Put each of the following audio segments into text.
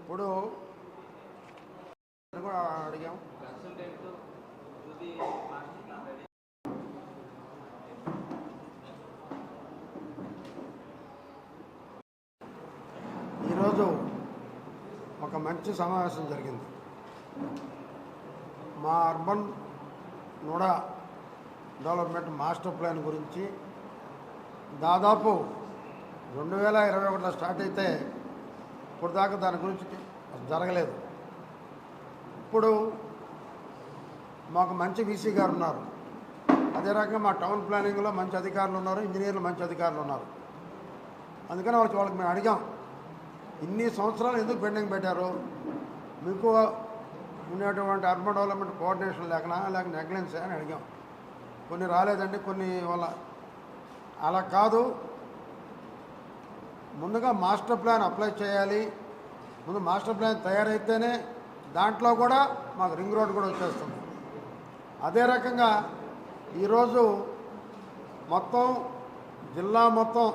ఇప్పుడు అడిగాం. ఈరోజు ఒక మంచి సమావేశం జరిగింది. మా urban NUDA development master plan గురించి దాదాపు 2021లో స్టార్ట్ అయితే ఇప్పుడు దాకా దాని గురించి జరగలేదు. ఇప్పుడు మాకు మంచి వీసీ గారు ఉన్నారు, అదే రకంగా మా టౌన్ ప్లానింగ్లో మంచి అధికారులు ఉన్నారు, ఇంజనీర్లు మంచి అధికారులు ఉన్నారు. అందుకని వాళ్ళకి మేము అడిగాం, ఇన్ని సంవత్సరాలు ఎందుకు పెండింగ్ పెట్టారు? మీకు ఉండేటువంటి అర్బన్ డెవలప్మెంట్ కోఆర్డినేషన్ లేక నెగ్లెన్స్ అని అడిగాం. కొన్ని రాలేదండి, కొన్ని వల్ల. అలా కాదు, ముందుగా మాస్టర్ ప్లాన్ అప్లై చేయాలి. ముందు మాస్టర్ ప్లాన్ తయారైతేనే దాంట్లో కూడా మాకు రింగ్ రోడ్ కూడా వచ్చేస్తుంది. అదే రకంగా ఈరోజు మొత్తం జిల్లా మొత్తం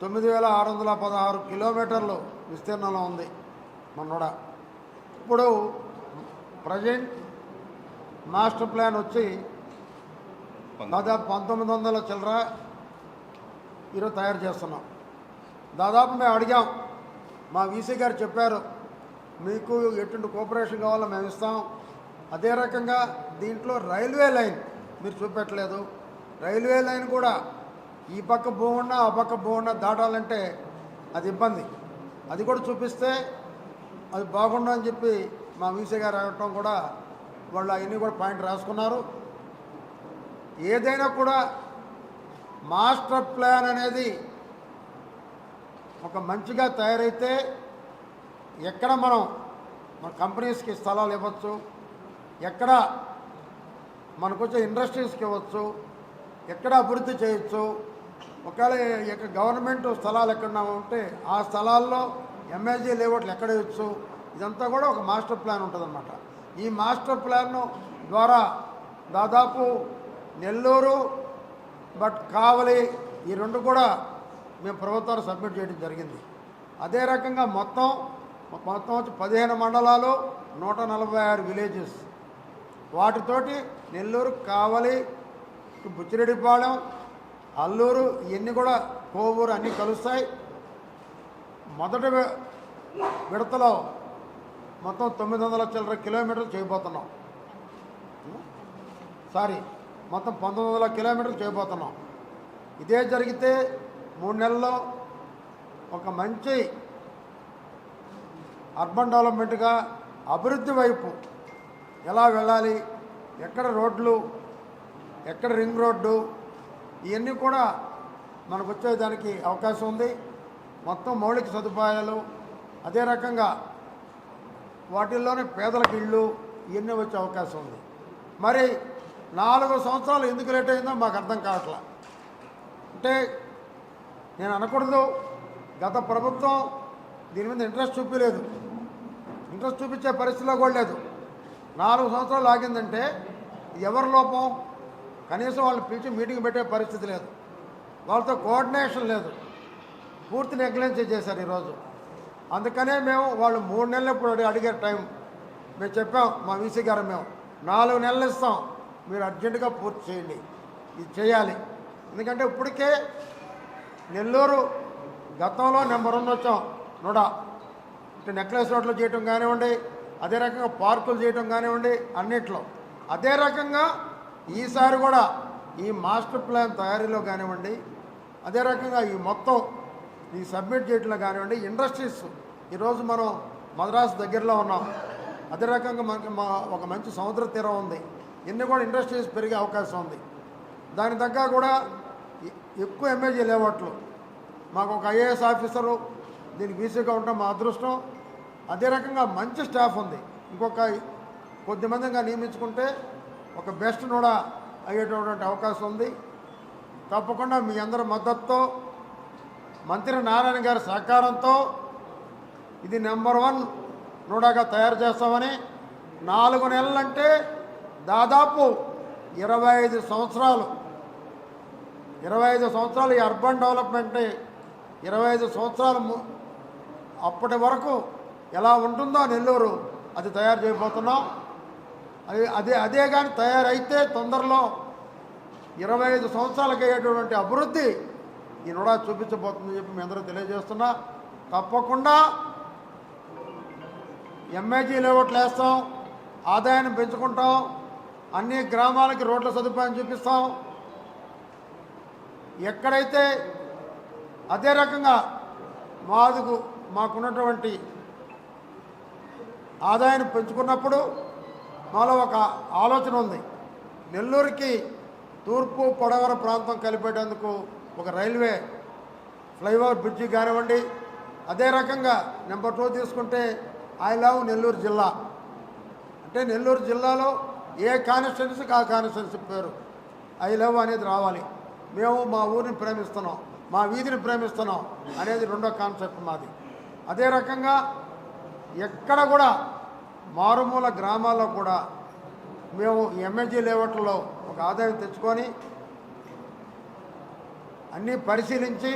9616 కిలోమీటర్లు విస్తీర్ణంలో ఉంది మనోడ. ఇప్పుడు ప్రజెంట్ మాస్టర్ ప్లాన్ వచ్చి దాదాపు 1900 చిల్లర ఈరోజు తయారు చేస్తున్నాం. దాదాపు మేము అడిగాం, మా వీసీ గారు చెప్పారు, మీకు ఎటువంటి కోఆపరేషన్ కావాలో మేము ఇస్తాం. అదే రకంగా దీంట్లో రైల్వే లైన్ మీరు చూపెట్టలేదు. రైల్వే లైన్ కూడా ఈ పక్క భూమున్నా ఆ పక్క భూమున్నా దాటాలంటే అది ఇబ్బంది. అది కూడా చూపిస్తే అది బాగుండు అని చెప్పి మా వీసీ గారు అడగటం కూడా వాళ్ళు అవన్నీ కూడా పాయింట్ రాసుకున్నారు. ఏదైనా కూడా మాస్టర్ ప్లాన్ అనేది ఒక మంచిగా తయారైతే ఎక్కడ మన కంపెనీస్కి స్థలాలు ఇవ్వచ్చు, ఎక్కడ మనకు వచ్చే ఇండస్ట్రీస్కి ఇవ్వచ్చు, ఎక్కడ అభివృద్ధి చేయొచ్చు. ఒకవేళ గవర్నమెంట్ స్థలాలు ఎక్కడ ఉంటే ఆ స్థలాల్లో ఎంఎస్జీ లేఅవుట్లు ఎక్కడ ఇవ్వచ్చు, ఇదంతా కూడా ఒక మాస్టర్ ప్లాన్ ఉంటుందన్నమాట. ఈ మాస్టర్ ప్లాన్ ద్వారా దాదాపు నెల్లూరు కావలి ఈ రెండు కూడా మేము ప్రభుత్వాలు సబ్మిట్ చేయడం జరిగింది. అదే రకంగా మొత్తం వచ్చి 15 మండలాలు 146 విలేజెస్, వాటితోటి నెల్లూరు, కావలి, బుచ్చిరెడ్డిపాళెం, అల్లూరు ఇవన్నీ కూడా కోవూరు అన్నీ కలుస్తాయి. మొదటి విడతలో మొత్తం 900 చిల్లర కిలోమీటర్లు చేయబోతున్నాం. మొత్తం 1900 కిలోమీటర్లు చేయబోతున్నాం. ఇదే జరిగితే 3 నెలల్లో ఒక మంచి అర్బన్ డెవలప్మెంట్గా అభివృద్ధి వైపు ఎలా వెళ్ళాలి, ఎక్కడ రోడ్లు, ఎక్కడ రింగ్ రోడ్డు, ఇవన్నీ కూడా మనకు వచ్చేదానికి అవకాశం ఉంది. మొత్తం మౌలిక సదుపాయాలు, అదే రకంగా వాటిల్లోనే పేదలకు ఇళ్ళు ఇవన్నీ వచ్చే అవకాశం ఉంది. మరి 4 సంవత్సరాలు ఎందుకు లేట్ అయిందో మాకు అర్థం కావట్లా. అంటే నేను అనకూడదు, గత ప్రభుత్వం దీని మీద ఇంట్రెస్ట్ చూపించలేదు, ఇంట్రెస్ట్ చూపించే పరిస్థితిలో కూడా లేదు. 4 సంవత్సరాలు ఆగిందంటే ఎవరి లోపం? కనీసం వాళ్ళని పిలిచి మీటింగ్ పెట్టే పరిస్థితి లేదు, వాళ్ళతో కోఆర్డినేషన్ లేదు, పూర్తి నెగ్లెన్స్ చేశారు ఈరోజు. అందుకనే మేము వాళ్ళు 3 నెలలు ఇప్పుడు అడిగే టైం మేము చెప్పాం, మా వీసీ గారు మేము 4 నెలలు ఇస్తాం, మీరు అర్జెంటుగా పూర్తి చేయండి, ఇది చేయాలి. ఎందుకంటే ఇప్పటికే నెల్లూరు గతంలో నెంబర్ 1 వచ్చాం నోడా. అంటే నెక్లెస్ రోడ్లు చేయటం కానివ్వండి, అదే రకంగా పార్కులు చేయటం కానివ్వండి, అన్నిట్లో. అదే రకంగా ఈసారి కూడా ఈ మాస్టర్ ప్లాన్ తయారీలో కానివ్వండి, అదే రకంగా ఈ మొత్తం ఈ సబ్మిట్ చేయటంలో కానివ్వండి, ఇండస్ట్రీస్ ఈరోజు మనం మద్రాసు దగ్గరలో ఉన్నాం. అదే రకంగా మనకి ఒక మంచి సముద్ర తీరం ఉంది, ఇన్ని కూడా ఇండస్ట్రీస్ పెరిగే అవకాశం ఉంది. దాని తగ్గ కూడా ఎక్కువ ఎంఏజీ లేవట్లు. మాకు ఒక ఐఏఎస్ ఆఫీసరు దీనికి వీసీగా ఉండటం మా అదృష్టం. అదే రకంగా మంచి స్టాఫ్ ఉంది. ఇంకొక కొద్దిమందిగా నియమించుకుంటే ఒక బెస్ట్ కూడా అయ్యేటటువంటి అవకాశం ఉంది. తప్పకుండా మీ అందరి మద్దతుతో, మంత్రి నారాయణ గారి సహకారంతో ఇది నెంబర్ 1 నోడాగా తయారు చేస్తామని. 4 నెలలంటే దాదాపు 25 సంవత్సరాలు ఈ అర్బన్ డెవలప్మెంట్ని 25 సంవత్సరాలు అప్పటి వరకు ఎలా ఉంటుందో నెల్లూరు అది తయారు చేయబోతున్నాం. అదే కానీ తయారైతే తొందరలో 25 సంవత్సరాలకు అయ్యేటటువంటి అభివృద్ధి ఈ నోడా చూపించబోతుందని చెప్పి మీ అందరూ తెలియజేస్తున్నా. తప్పకుండా ఎంఏజీ లేఅవుట్లు వేస్తాం, ఆదాయాన్ని పెంచుకుంటాం, అన్ని గ్రామాలకి రోడ్ల సదుపాయం చూపిస్తాం. ఎక్కడైతే అదే రకంగా మాకున్నటువంటి ఆదాయాన్ని పెంచుకున్నప్పుడు మాలో ఒక ఆలోచన ఉంది. నెల్లూరుకి తూర్పు పొడవర ప్రాంతం కలిపేటందుకు ఒక రైల్వే ఫ్లైఓవర్ బ్రిడ్జి కానివ్వండి. అదే రకంగా నెంబర్ 2 తీసుకుంటే ఐ లవ్ నెల్లూరు జిల్లా, అంటే నెల్లూరు జిల్లాలో ఏ కాన్స్టిట్యున్సీకి ఆ కాన్స్టిట్యున్సీ పేరు ఐ లవ్ అనేది రావాలి. మేము మా ఊరిని ప్రేమిస్తున్నాం, మా వీధిని ప్రేమిస్తున్నాం అనేది రెండో కాన్సెప్ట్ మాది. అదే రకంగా ఎక్కడ కూడా మారుమూల గ్రామాల్లో కూడా మేము ఎంఏజీ లేఅవుట్లో ఒక ఆదాయం తెచ్చుకొని అన్నీ పరిశీలించి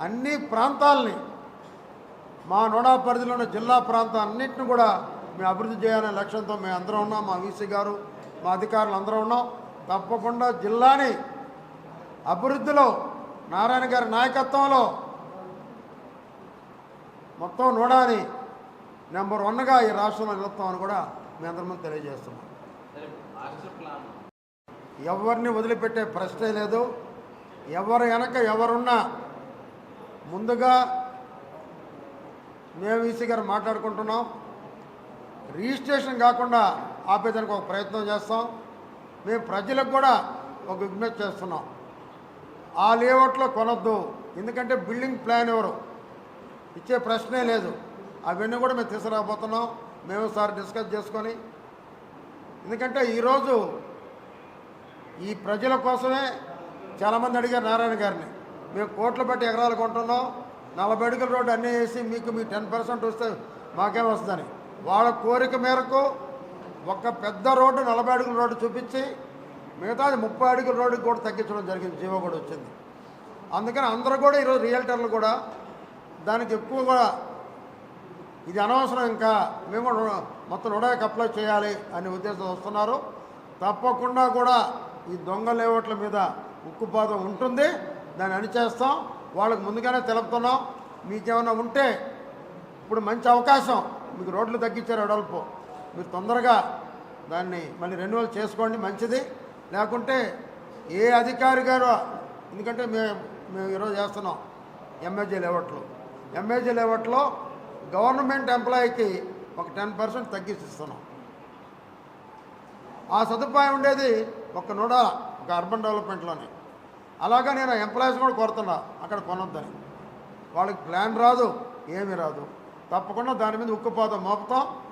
అన్ని ప్రాంతాలని మా నోడా పరిధిలో ఉన్న జిల్లా ప్రాంతం అన్నింటిని కూడా మేము అభివృద్ధి చేయాలనే లక్ష్యంతో మేము అందరం ఉన్నాం. మా వీసీ గారు, మా అధికారులు అందరూ ఉన్నాం. తప్పకుండా జిల్లాని అభివృద్ధిలో నారాయణ గారి నాయకత్వంలో మొత్తం నోడాని నెంబర్ 1గా ఈ రాష్ట్రంలో నిలుస్తామని కూడా మీ అందరి ముందు తెలియజేస్తున్నాం. ఎవరిని వదిలిపెట్టే ప్రశ్నే లేదు. ఎవరు వెనక ఎవరున్నా ముందుగా మేము వీసీ గారు మాట్లాడుకుంటున్నాం. రిజిస్ట్రేషన్ కాకుండా ఆపేదానికి ఒక ప్రయత్నం చేస్తాం. మేము ప్రజలకు కూడా ఒక విజ్ఞప్తి చేస్తున్నాం, ఆ లేఅవుట్లో కొనొద్దు. ఎందుకంటే బిల్డింగ్ ప్లాన్ ఎవరు ఇచ్చే ప్రశ్నే లేదు. అవన్నీ కూడా మేము తీసుకురాబోతున్నాం. మేము సార్ డిస్కస్ చేసుకొని, ఎందుకంటే ఈరోజు ఈ ప్రజల కోసమే చాలామంది అడిగారు నారాయణ గారిని. మేము కోట్లు బట్టి ఎకరాలు కొంటున్నాం, 40 అడుగుల రోడ్డు అన్నీ వేసి మీకు మీ 10% వస్తే మాకేం వస్తుందని. వాళ్ళ కోరిక మేరకు ఒక పెద్ద రోడ్డు 40 అడుగుల రోడ్డు చూపించి మిగతాది 30 అడుగుల రోడ్డుకి కూడా తగ్గించడం జరిగింది. జీవో కూడా వచ్చింది. అందుకని అందరూ కూడా ఈరోజు రియల్టర్లు కూడా దానికి ఎక్కువ కూడా ఇది అనవసరం, ఇంకా మేము మొత్తం నోడాకి అప్లై చేయాలి అనే ఉద్దేశం వస్తున్నారు. తప్పకుండా కూడా ఈ దొంగ లేఅవుట్ల మీద ఉక్కుపాదం ఉంటుంది, దాన్ని అణిచేస్తాం. వాళ్ళకి ముందుగానే తెలుపుతున్నాం. మీకేమైనా ఉంటే ఇప్పుడు మంచి అవకాశం, మీకు రోడ్లు తగ్గించారు వెడల్పు, మీరు తొందరగా దాన్ని మళ్ళీ రెన్యువల్ చేసుకోండి, మంచిది. లేకుంటే ఏ అధికారి గారు, ఎందుకంటే మేము ఈరోజు చేస్తున్నాం ఎంఏజీ లేఅవుట్లో గవర్నమెంట్ ఎంప్లాయీకి ఒక 10% తగ్గించి ఇస్తున్నాం. ఆ సదుపాయం ఉండేది ఒక నోడా ఒక అర్బన్ డెవలప్మెంట్లోనే. అలాగా నేను ఎంప్లాయీస్ కూడా కోరుతున్నా అక్కడ కొనొద్దని. వాళ్ళకి ప్లాన్ రాదు, ఏమీ రాదు. తప్పకుండా దాని మీద ఉక్కుపాదం మోపుతాం.